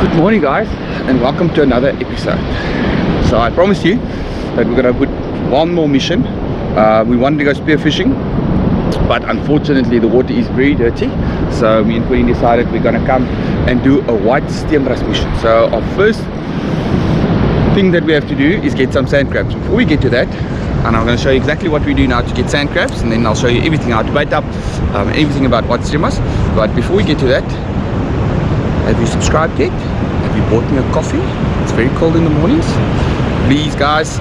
Good morning guys, and welcome to another episode. So I promised you that we're gonna put one more mission. We wanted to go spearfishing, but unfortunately the water is very dirty, so me and Queen decided we're gonna come and do a white Steenbras mission. So our first thing that we have to do is get some sand crabs. Before we get to that, and I'm going to show you exactly what we do now to get sand crabs, and then I'll show you everything how to bait up, everything about white Steenbras. But before we get to that, have you subscribed yet? Have you bought me a coffee? It's very cold in the mornings. Please guys,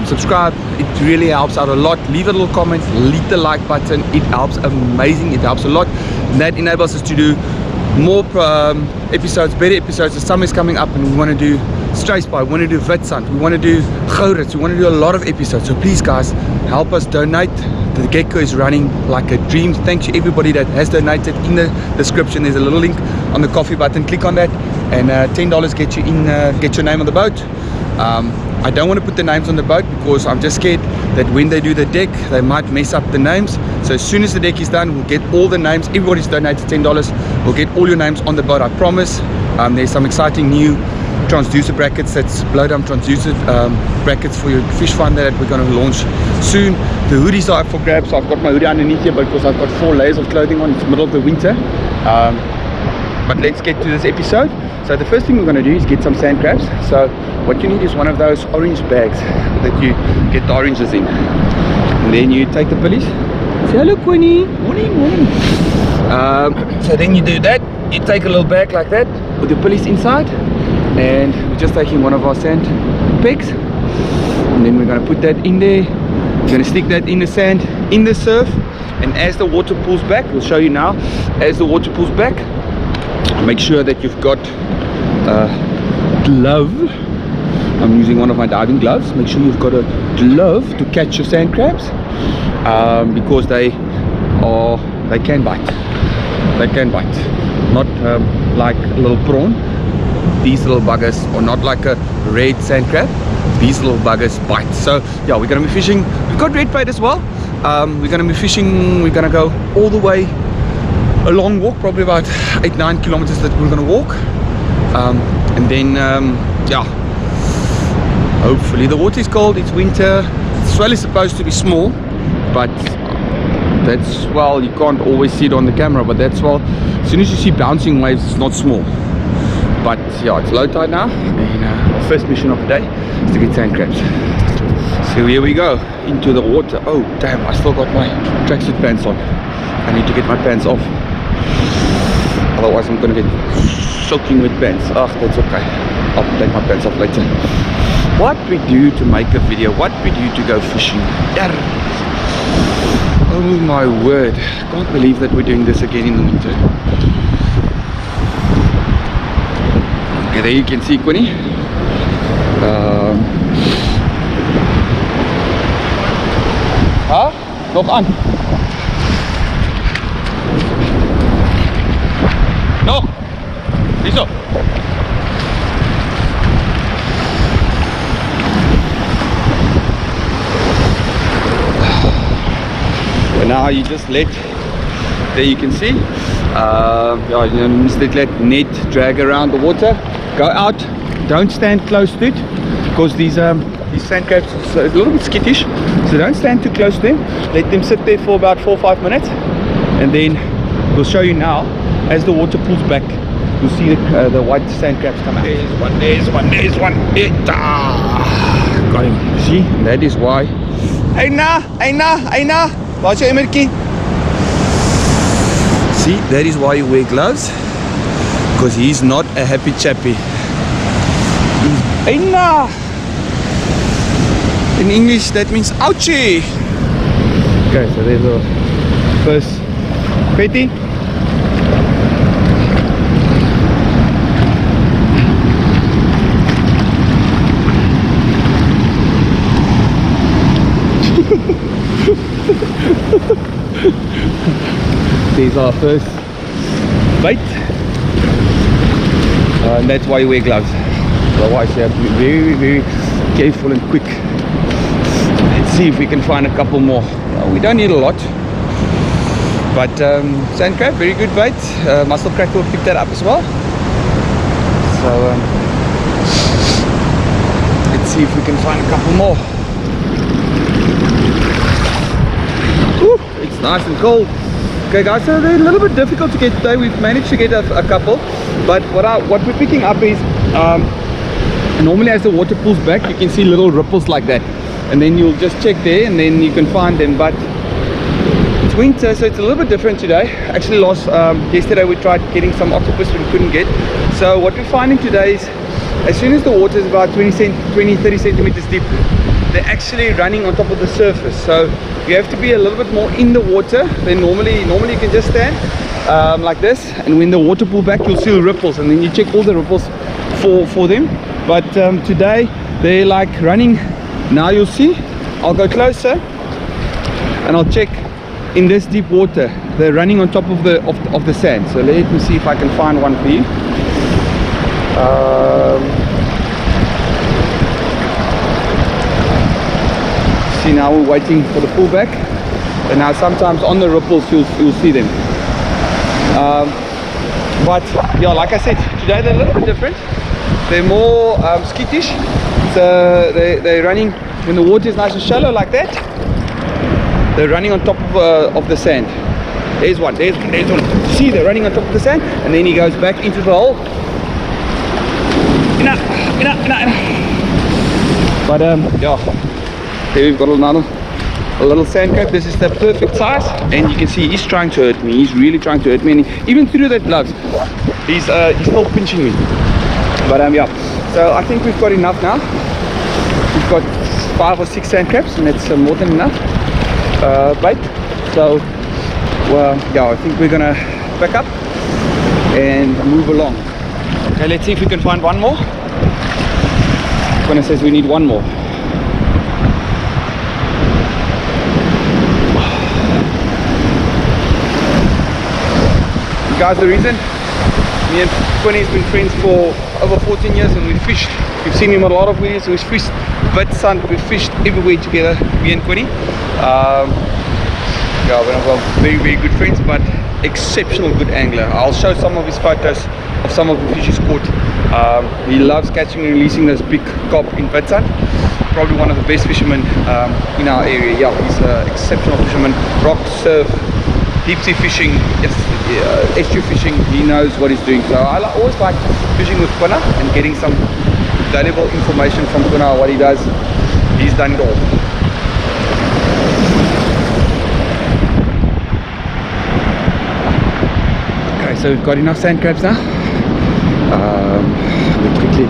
subscribe. It really helps out a lot. Leave a little comment, leave the like button. It helps amazing. It helps a lot, and that enables us to do more episodes, better episodes. The summer is coming up and we want to do Steenbras, we want to do Witstrand, we want to do Gourits, we want to do a lot of episodes. So please guys, help us donate. The gecko is running like a dream. Thanks to everybody that has donated. In the description there's a little link on the coffee button. Click on that, and $10 get you in, get your name on the boat. I don't want to put the names on the boat because I'm just scared that when they do the deck they might mess up the names. So as soon as the deck is done, we'll get all the names. Everybody's donated $10, we'll get all your names on the boat, I promise. There's some exciting new transducer brackets, that's Bloudam transducer brackets for your fish finder that we're going to launch soon. The hoodies are up for grabs. So I've got my hoodie underneath here because I've got 4 layers of clothing on. It's the middle of the winter. But let's get to this episode. So the first thing we're going to do is get some sand crabs. So what you need is one of those orange bags that you get the oranges in, and then you take the pillies. Say hello Queenie. Morning, morning. So then you do that, you take a little bag like that with the pillies inside, and we're just taking one of our sand pegs, and then we're going to put that in there. We're going to stick that in the sand, in the surf, and as the water pulls back, we'll show you now, as the water pulls back, make sure that you've got a glove. I'm using one of my diving gloves. Make sure you've got a glove to catch your sand crabs, because they can bite. They can bite. Not like a little prawn. These little buggers are not like a red sand crab. These little buggers bite. So yeah, we're going to be fishing. We've got red bait as well. We're going to be fishing. We're going to go all the way, a long walk, probably about 8-9 kilometers that we're going to walk, and then yeah, hopefully the water is cold. It's winter. The swell is supposed to be small, but that's, well, you can't always see it on the camera, but that's, well, as soon as you see bouncing waves, it's not small. But yeah, it's low tide now, and our first mission of the day is to get sand crabs. So here we go into the water. Oh damn, I still got my tracksuit pants on. I need to get my pants off, otherwise I'm gonna get soaking with pants. Oh, that's okay, I'll take my pants off later. What we do to make a video, what we do to go fishing. Oh my word, can't believe that we're doing this again in the winter. Okay, there you can see Queenie. Nog aan. Nog. Ziezo. And now you just let, there you can see, yeah, you just let net drag around the water. Go out, don't stand close to it, because these sand crabs are a little bit skittish, so don't stand too close to them. Let them sit there for about 4 or 5 minutes, and then we'll show you now, as the water pulls back, you'll see the white sand crabs come out. There's one, there's one, there's one. Got him. See, that is why. Eina. Watch your emmertjie. See, that is why you wear gloves, because he's not a happy chappy. Eina. In English that means ouchie. Okay, so there's the first petty. These are first bait, and that's why you wear gloves. Otherwise you have to be very, very careful and quick. Let's see if we can find a couple more. We don't need a lot, but sand crab, very good bait. Mussel cracker will pick that up as well. So let's see if we can find a couple more. Woo, it's nice and cold. Okay guys, so they're a little bit difficult to get today. We've managed to get a couple, but what we're picking up is normally as the water pulls back you can see little ripples like that, and then you'll just check there and then you can find them. But it's winter, so it's a little bit different today. Actually yesterday we tried getting some octopus we couldn't get. So what we're finding today is as soon as the water is about 20-30 centimeters deep, they're actually running on top of the surface. So you have to be a little bit more in the water than normally you can just stand like this, and when the water pull back you'll see ripples, and then you check all the ripples for them. But today they're like running. Now you'll see, I'll go closer and I'll check in this deep water. They're running on top of the sand. So let me see if I can find one for you. See, now we're waiting for the pullback, and now sometimes on the ripples you'll see them. But yeah, like I said, today they're a little bit different. They're more skittish. So they're running when the water is nice and shallow like that. They're running on top of the sand. There's one. See, they're running on top of the sand, and then he goes back into the hole. But yeah, here we've got a little sand crab. This is the perfect size, and you can see he's trying to hurt me. He's really trying to hurt me, and even through that gloves he's still pinching me. But yeah, so I think we've got enough now. We've got 5 or 6 sand crabs, and that's more than enough bait. So well, yeah, I think we're gonna pack up and move along. Okay, let's see if we can find one more. When it says we need one more. Guys, the reason me and Quinny's been friends for over 14 years, and we've fished. You've seen him in a lot of videos. We've fished Witstrand, we've fished everywhere together, me and Quinny. Yeah, we're very, very good friends, but exceptional good angler. I'll show some of his photos of some of the fish he's caught. He loves catching and releasing those big carp in Witstrand. Probably one of the best fishermen in our area. Yeah, he's an exceptional fisherman. Rock, surf, deep sea fishing, estuary fishing. He knows what he's doing. So I always like fishing with Quina and getting some valuable information from Quina. What he does, he's done it all. Okay, so we've got enough sand crabs now. We quickly,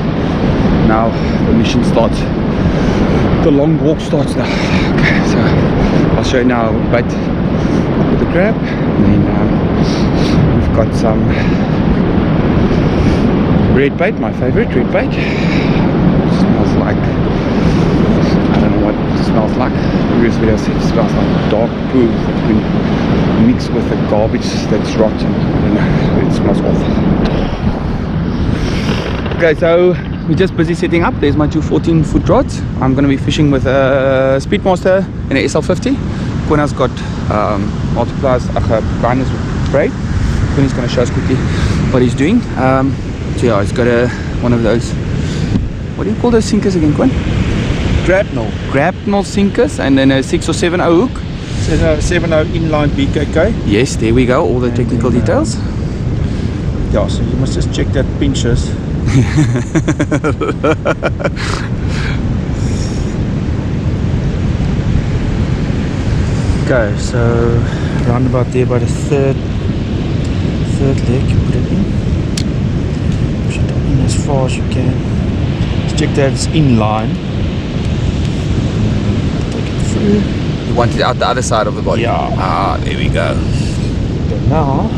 now the mission starts. The long walk starts now. Okay, so I'll show you now bait with the crab, and then we've got some red bait, my favorite red bait. It smells like, I don't know what it smells like. Previous video said it smells like dog poo that's been mixed with the garbage that's rotten. I don't know, it smells awful. Okay, so we're just busy setting up. There's my two 14-foot rods. I'm going to be fishing with a Speedmaster and a SL50. Quina's got multipliers, grinders with braid. Quina's going to show us quickly what he's doing. So yeah, he's got one of those, what do you call those sinkers again, Quinn? Grapnel sinkers, and then a 6 or 7 hook. 7.0 inline BKK. Yes, there we go, all the technical details. Yeah, so you must just check that pinches. Okay, so round about there by the third leg, you put it in. Push it in as far as you can. Just check that it's in line. Take it through. You want it out the other side of the body? Yeah. Ah, there we go. Okay, now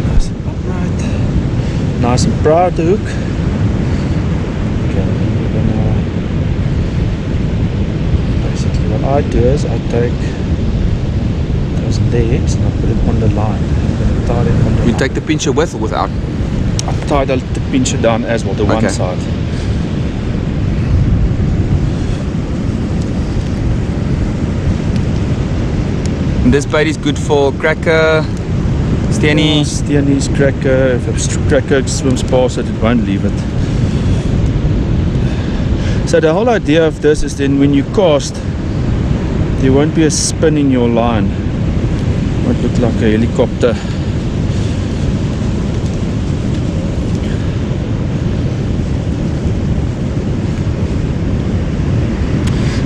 nice and upright, nice and proud the hook. Okay, we're gonna, basically what I do is I take those legs and I put it on the line. I'm gonna tie it on the You line. take the pincher with or without? I tie the pincher down as well, the one side. And this bait is good for cracker, Steenie. Steenie's cracker. If a cracker swims past it, it won't leave it. So the whole idea of this is then when you cast, there won't be a spin in your line. It might look like a helicopter.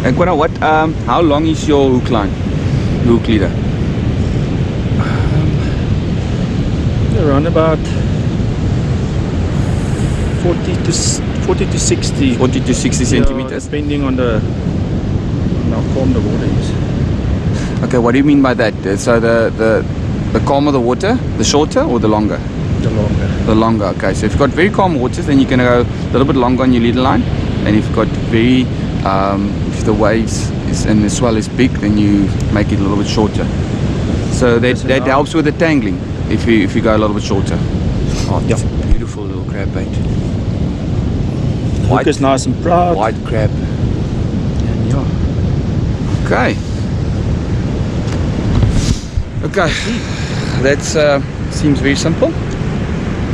And Quora, what? How long is your hook line? Hook leader? Around about 40 to 60. 40 to 60 centimeters. Depending on how calm the water is. Okay, what do you mean by that? So the calmer the water, the shorter or the longer? The longer. The longer. Okay, so if you've got very calm waters, then you can go a little bit longer on your leader line. And if you've got very if the waves and the swell is big, then you make it a little bit shorter. So that helps with the tangling if you go a little bit shorter. Oh, yeah. Beautiful little crab bait. The hook is nice and proud. White crab. And yeah. Okay. Okay. That seems very simple.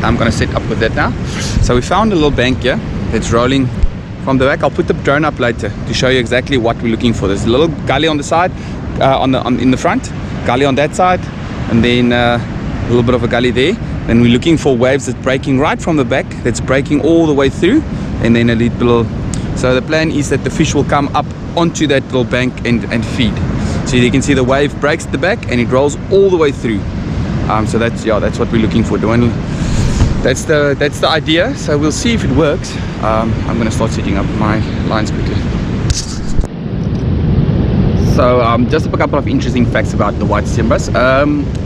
I'm gonna set up with that now. So we found a little bank here that's rolling from the back. I'll put the drone up later to show you exactly what we're looking for. There's a little gully on the side, in the front, gully on that side, and then a little bit of a gully there. Then we're looking for waves that's breaking right from the back, that's breaking all the way through, and then a little. So the plan is that the fish will come up onto that little bank and feed. So you can see the wave breaks at the back and it rolls all the way through. So that's what we're looking for. That's the idea. So we'll see if it works. I'm gonna start setting up my lines quickly. So just a couple of interesting facts about the white Steenbras.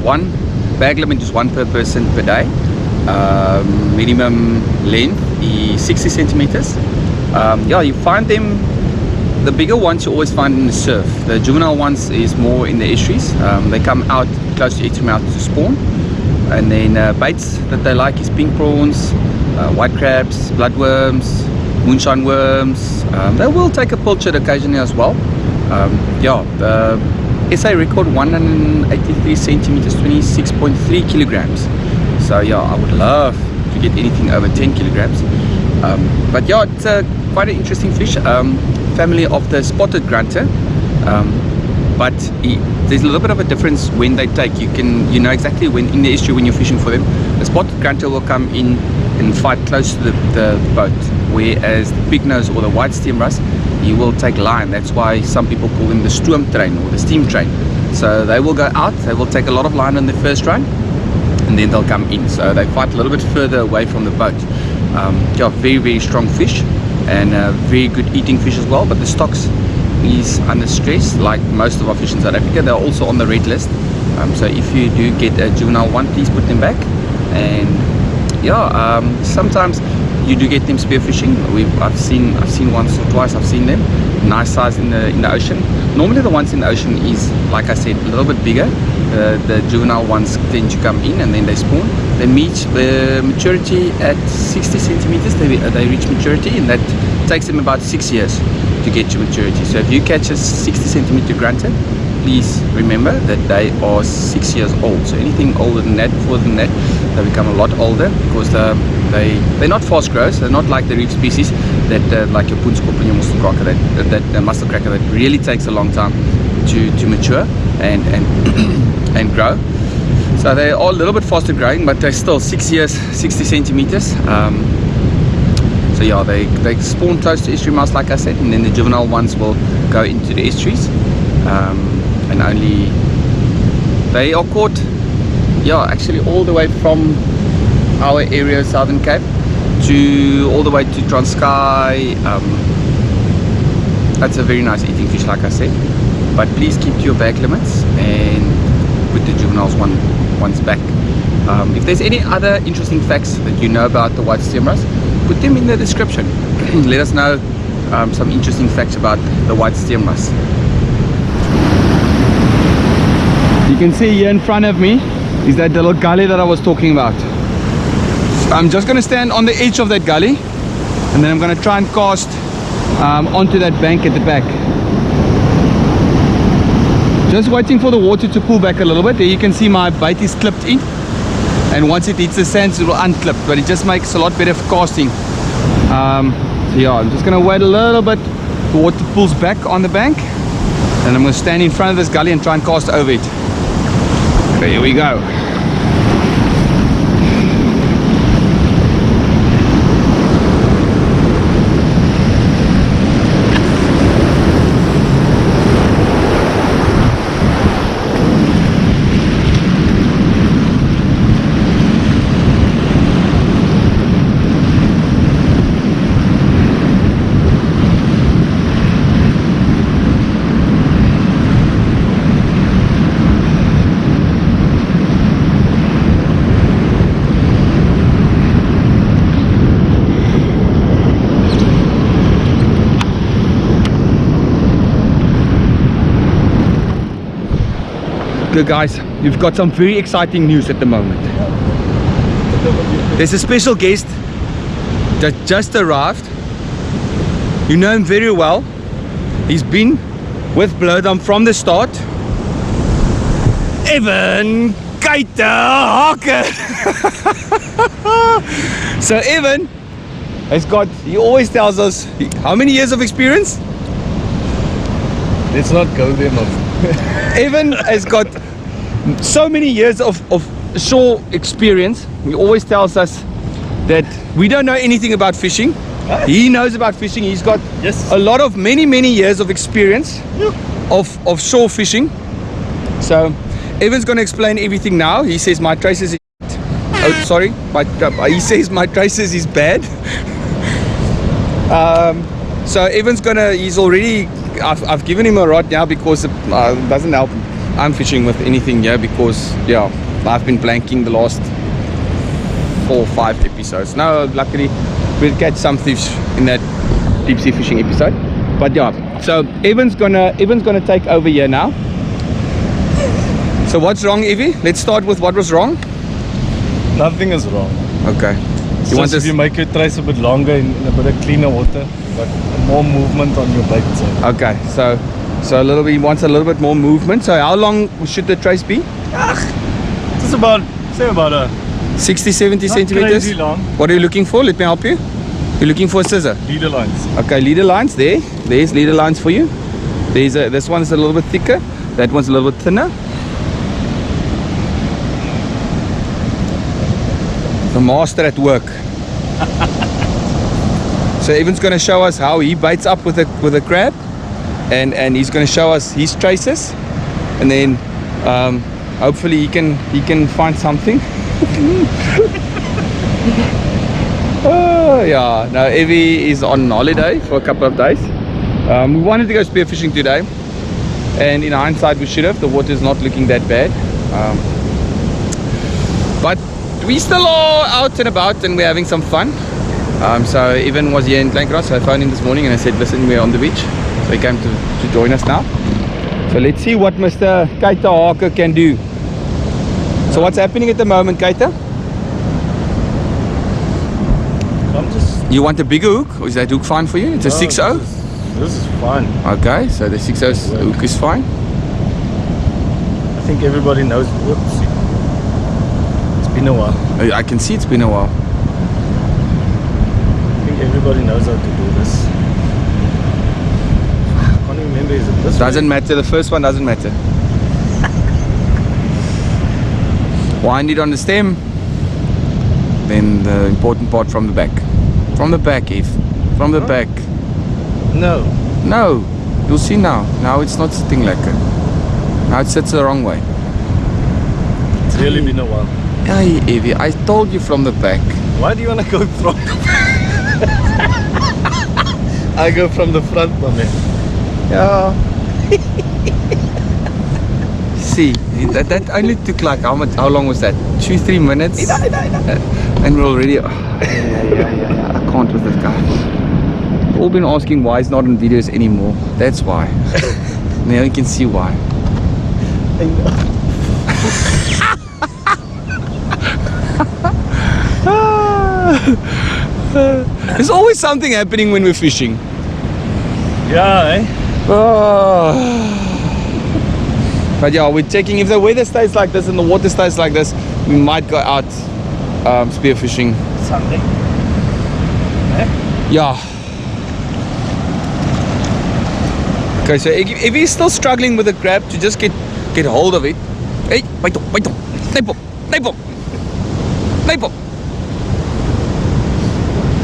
One, bag limit is 1 per person per day. Minimum length is 60 centimeters. You find them. The bigger ones you always find in the surf. The juvenile ones is more in the estuaries. They come out close to estuary mouth to spawn. And then baits that they like is pink prawns, white crabs, bloodworms, moonshine worms. They will take a pilchard occasionally as well. The SA record 183 centimeters, 26.3 kilograms. So I would love to get anything over 10 kilograms. It's quite an interesting fish. Family of the spotted grunter. But there's a little bit of a difference when they take. You know exactly when in the estuary when you're fishing for them. The spotted grunter will come in and fight close to the boat, whereas the big nose or the white Steenbras, he will take line. That's why some people call him the stoom train or the steam train. So they will go out, they will take a lot of line on the first run, and then they'll come in. So they fight a little bit further away from the boat. Very, very strong fish and very good eating fish as well. But the stocks is under stress, like most of our fish in South Africa. They're also on the red list. So if you do get a juvenile one, please put them back. And sometimes you do get them spearfishing. I've seen once or twice. I've seen them nice size in the ocean. Normally the ones in the ocean is, like I said, a little bit bigger. The juvenile ones tend to come in and then they spawn. They reach maturity at 60 centimeters. They reach maturity, and that takes them about 6 years to get to maturity. So if you catch a 60 centimeter grunter, please remember that they are 6 years old. So anything older than that, further than that, they become a lot older, because they're not fast growers. They're not like the reef species that like your poenskop and your mussel cracker, that mussel cracker, that really takes a long time to mature and grow. So they are a little bit faster growing, but they're still 6 years, 60 centimeters. They spawn close to estuary mouths, like I said, and then the juvenile ones will go into the estuaries, and only they are caught actually all the way from our area, Southern Cape, to all the way to Transkei. That's a very nice eating fish, like I said, but please keep to your bag limits and put the juveniles ones back. If there's any other interesting facts that you know about the white Steenbras, put them in the description. Let us know some interesting facts about the white Steenbras. You can see here in front of me is that little gully that I was talking about. So I'm just going to stand on the edge of that gully, and then I'm going to try and cast onto that bank at the back. Just waiting for the water to pull back a little bit. There you can see my bait is clipped in. and once it hits the sands it will unclip, but it just makes a lot better for casting. So yeah, I'm just gonna wait a little bit. The water pulls back on the bank, and I'm gonna stand in front of this gully and try and cast over it. Okay, here we go. Good guys, you've got some very exciting news at the moment. There's a special guest that just arrived. You know him very well. He's been with Bloudam from the start. Evan Hake. So Evan has got, he always tells us, how many years of experience? Let's not go there, man. Evan has got so many years of shore experience. He always tells us that we don't know anything about fishing. He knows about fishing. He's got a lot of many years of experience of shore fishing. So Evan's going to explain everything now. He says my traces is he says my traces is bad. So Evan's he's already, I've given him a rod now because it doesn't help. I'm fishing with anything here because yeah, I've been blanking the last 4 or 5 episodes. Now luckily we'll catch some fish in that deep sea fishing episode. But yeah, so Evan's gonna take over here now. So what's wrong, Evie? Let's start with what was wrong. Nothing is wrong. Okay. You want if you make your trace a bit longer in a bit of cleaner water, but more movement on your bait. So. Okay, so a little bit, he wants a little bit more movement. So how long should the trace be? It's about, say about a 60-70 centimeters. Crazy long. What are you looking for? Let me help you. You're looking for a scissor. Leader lines. Okay, leader lines there. There's leader lines for you. This one is a little bit thicker. That one's a little bit thinner. The master at work. So Evan's going to show us how he bites up with a crab, and he's going to show us his traces, and then hopefully he can find something. Oh yeah, now Evie is on holiday for a couple of days. We wanted to go spearfishing today, and in hindsight we should have. The water is not looking that bad, but we still are out and about and we're having some fun. So Evan was here in Knysna, so I phoned him this morning and I said, listen, we're on the beach. So he came to join us now. So let's see what Mr. Hake can do. So what's happening at the moment, Keita? You want a bigger hook, or is that hook fine for you? It's a 6-0? This is fine. Okay, so the 6-0 hook is fine. I think everybody knows. Whoops. It's been a while. I can see it's been a while. I think everybody knows how to do this. I can't remember, is it this Doesn't way? matter, the first one doesn't matter. Wind it on the stem, then the important part from the back. From the back, Eve. From the back. No. No, you'll see now. Now it's not sitting like it. Now it sits the wrong way. It's really been a while. Hey, Evie, I told you from the back. Why do you want to go from the back? I go from the front, my man. Yeah. See, that only took like how long was that? 2-3 minutes? And we're already... Yeah. I can't with this guy. You've all been asking why he's not in videos anymore. That's why. Now you can see why. I know. There's always something happening when we're fishing. Yeah, eh? Oh. But yeah, we're checking if the weather stays like this and the water stays like this, we might go out spearfishing. Sunday. Yeah. Okay, so if he's still struggling with the crab, to just get hold of it. Hey, wait up. Knyp op.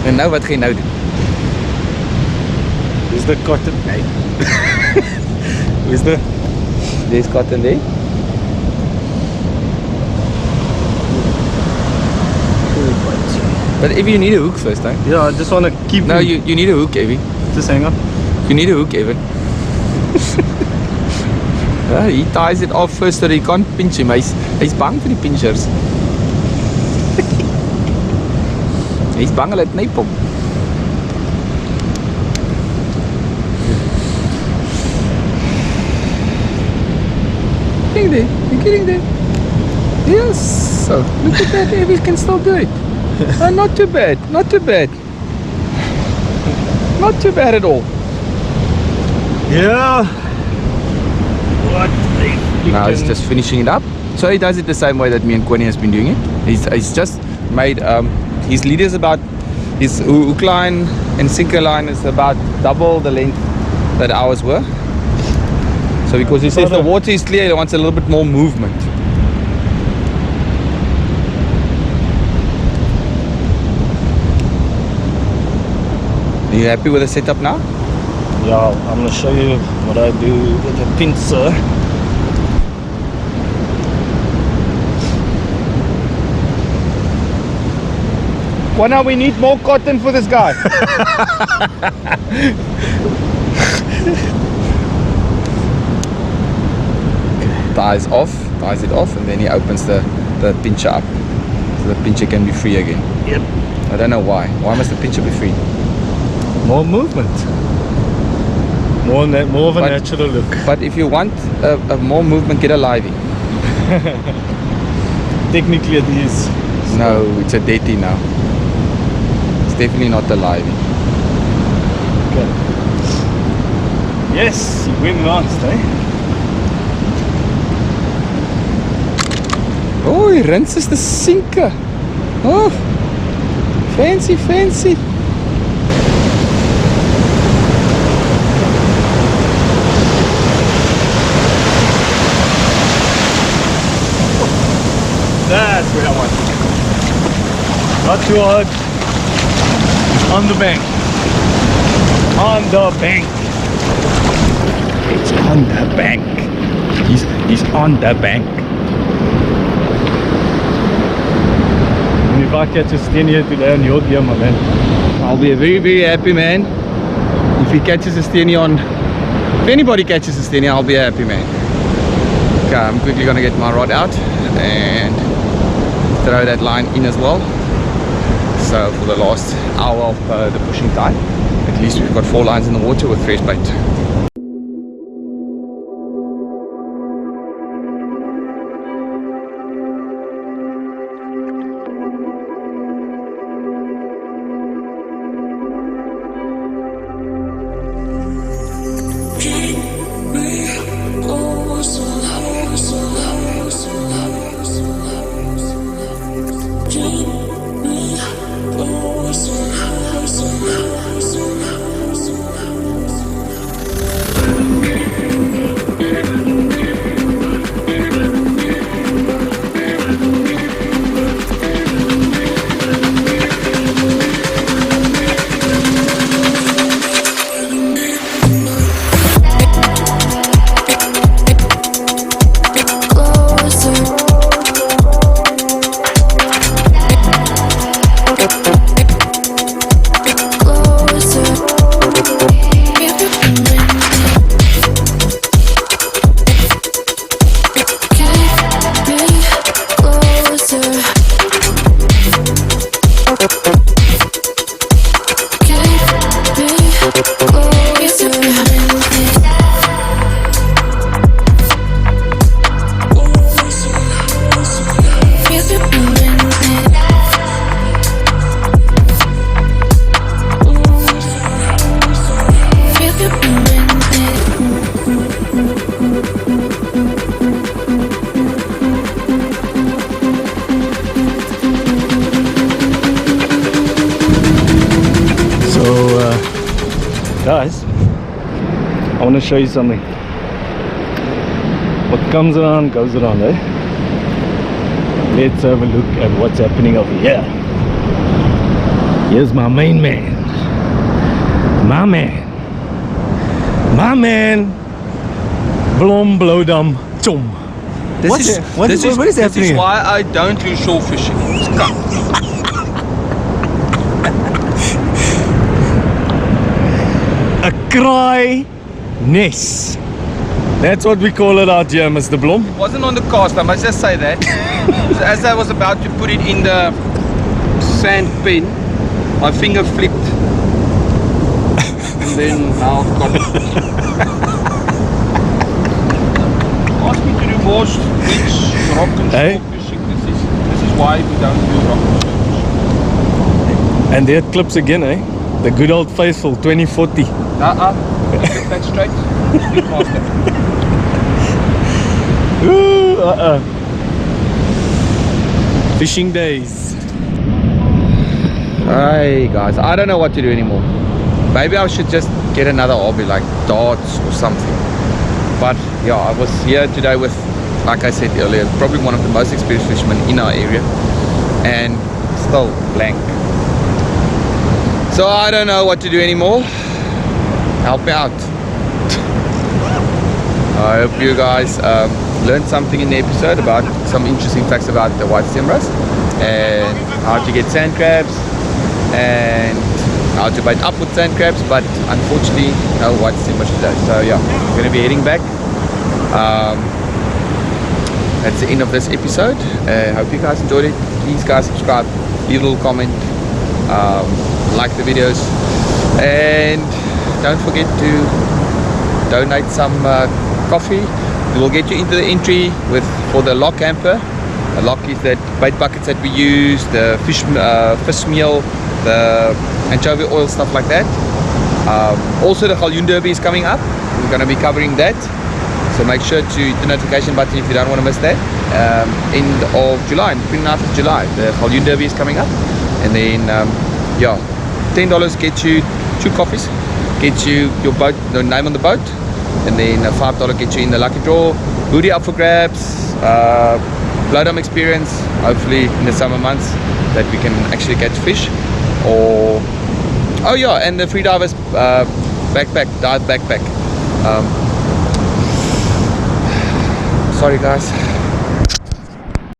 En nou wat gaan jy nou doen? Is the cotton? Nee. Is the There's cotton there. But if you need a hook first, eh? yeah, I just want to keep No, him. you need a hook, Evie. Just hang on. You need a hook, Evan. Yeah, he ties it off first so that he can't pinch him. He's bang vir die pinchers. He's bang hulle knyp hom. You're getting there. Yes. So look at that, Evie can still do it. Not too bad. Not too bad at all. Yeah. What? Now he's just finishing it up. So he does it the same way that me and Connie has been doing it. He's just made his lead is about, his hook line and sinker line is about double the length that ours were. So because he says the water is clear, he wants a little bit more movement. Are you happy with the setup now? Yeah, I'm gonna show you what I do with the pincer. Well, now we need more cotton for this guy. Ties it off, and then he opens the pincher up. So the pincher can be free again. Yep. I don't know why. Why must the pincher be free? More movement. More of a natural look. But if you want a more movement, get a livey. Technically it is. No, it's a deity now. It's definitely not a livey. Okay. Yes, you win last, eh? Oh, he rinses the sinker. Oh, fancy. That's where I want it. Not too hard. On the bank. On the bank. It's on the bank. He's on the bank. And if I catch a steenie today on your gear, my man. I'll be a very happy man if he catches a steenie on. If anybody catches a steenie, I'll be a happy man. Okay, I'm quickly gonna get my rod out and throw that line in as well. So for the last hour of the pushing time, at least we've got 4 lines in the water with fresh bait. want to show you something. What comes around goes around, eh? Let's have a look at what's happening over here. Here's my main man. My man. My man. Bloudam chum. What is This happening? is why I don't do shore fishing. It's cut. A cry nest. That's what we call it out here, Mr. Blom. It wasn't on the cast, I must just say that. So as I was about to put it in the sand pen, my finger flipped. And then now I've got it. Ask me to do more which rock and Hey? shore fishing. This is why we don't do rock and shore fishing. And there it clips again, eh? The good old faithful 2040. Get that straight. Speak faster. Ooh, Fishing days. Hey guys, I don't know what to do anymore. Maybe I should just get another hobby like darts or something. But yeah, I was here today with, like I said earlier, probably one of the most experienced fishermen in our area, and still blank. So I don't know what to do anymore. Help me out. I hope you guys learned something in the episode about some interesting facts about the white Steenbras and how to get sand crabs and how to bite up with sand crabs, but unfortunately no white Steenbras today. So yeah, I'm going to be heading back. That's the end of this episode. Hope you guys enjoyed it. Please guys subscribe, leave a little comment, like the videos, and don't forget to donate some coffee. We will get you into the entry for the lock hamper. A lock is that bait buckets that we use, the fish meal, the anchovy oil, stuff like that. Also the galjoen derby is coming up. We're going to be covering that, so make sure to hit the notification button if you don't want to miss that. End of July, 29th of July, the galjoen derby is coming up, and then yeah, $10 gets you 2 coffees, gets you your boat, the name on the boat, and then $5 gets you in the lucky draw. Booty up for grabs, Bloudam experience, hopefully in the summer months that we can actually catch fish. Or oh yeah, and the free divers dive backpack. Sorry guys.